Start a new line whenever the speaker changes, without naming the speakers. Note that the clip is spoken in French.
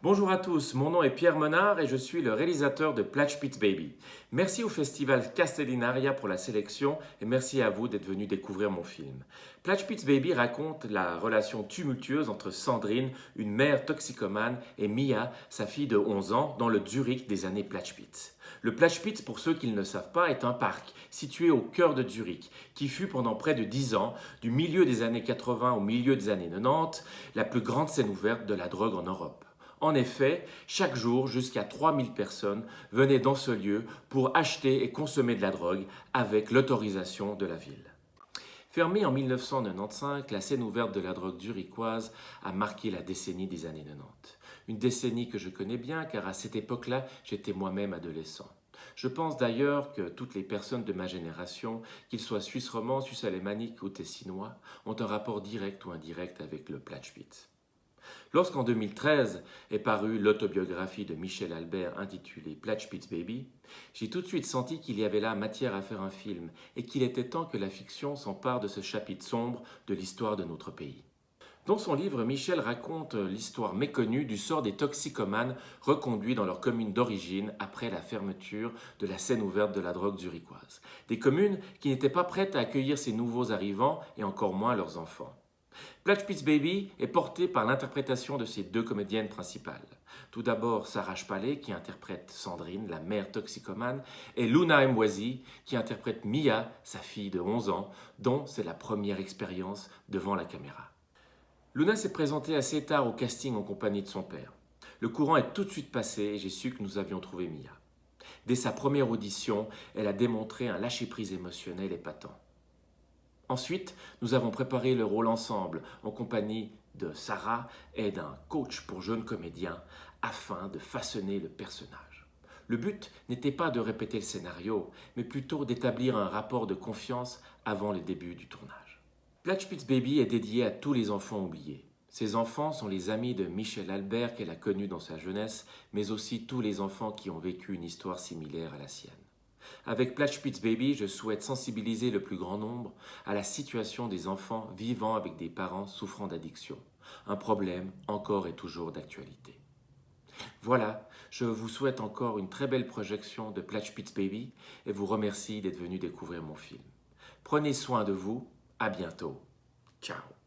Bonjour à tous, mon nom est Pierre Menard et je suis le réalisateur de Platch Pits Baby. Merci au festival Castellinaria pour la sélection et merci à vous d'être venus découvrir mon film. Platch Pits Baby raconte la relation tumultueuse entre Sandrine, une mère toxicomane, et Mia, sa fille de 11 ans, dans le Zurich des années Platch Pits. Le Platch Pits, pour ceux qui ne le savent pas, est un parc situé au cœur de Zurich, qui fut pendant près de 10 ans, du milieu des années 80 au milieu des années 90, la plus grande scène ouverte de la drogue en Europe. En effet, chaque jour, jusqu'à 3000 personnes venaient dans ce lieu pour acheter et consommer de la drogue avec l'autorisation de la ville. Fermée en 1995, la scène ouverte de la drogue zurichoise a marqué la décennie des années 90. Une décennie que je connais bien car à cette époque-là, j'étais moi-même adolescent. Je pense d'ailleurs que toutes les personnes de ma génération, qu'ils soient suisses romands, suisses alémaniques ou tessinois, ont un rapport direct ou indirect avec le Platch Pit. Lorsqu'en 2013 est parue l'autobiographie de Michel Albert intitulée Platch Pits Baby, j'ai tout de suite senti qu'il y avait là matière à faire un film et qu'il était temps que la fiction s'empare de ce chapitre sombre de l'histoire de notre pays. Dans son livre, Michel raconte l'histoire méconnue du sort des toxicomanes reconduits dans leur commune d'origine après la fermeture de la scène ouverte de la drogue zurichoise. Des communes qui n'étaient pas prêtes à accueillir ces nouveaux arrivants et encore moins leurs enfants. Platch Pits Baby est porté par l'interprétation de ses deux comédiennes principales. Tout d'abord Sarah Spallet qui interprète Sandrine, la mère toxicomane, et Luna Mwazi qui interprète Mia, sa fille de 11 ans, dont c'est la première expérience devant la caméra. Luna s'est présentée assez tard au casting en compagnie de son père. Le courant est tout de suite passé et j'ai su que nous avions trouvé Mia. Dès sa première audition, elle a démontré un lâcher-prise émotionnel épatant. Ensuite, nous avons préparé le rôle ensemble, en compagnie de Sarah et d'un coach pour jeunes comédiens, afin de façonner le personnage. Le but n'était pas de répéter le scénario, mais plutôt d'établir un rapport de confiance avant le début du tournage. Platch Pits Baby est dédié à tous les enfants oubliés. Ces enfants sont les amis de Michel Albert qu'elle a connu dans sa jeunesse, mais aussi tous les enfants qui ont vécu une histoire similaire à la sienne. Avec Platch Pits Baby, je souhaite sensibiliser le plus grand nombre à la situation des enfants vivant avec des parents souffrant d'addiction, un problème encore et toujours d'actualité. Voilà, je vous souhaite encore une très belle projection de Platch Pits Baby et vous remercie d'être venu découvrir mon film. Prenez soin de vous, à bientôt. Ciao.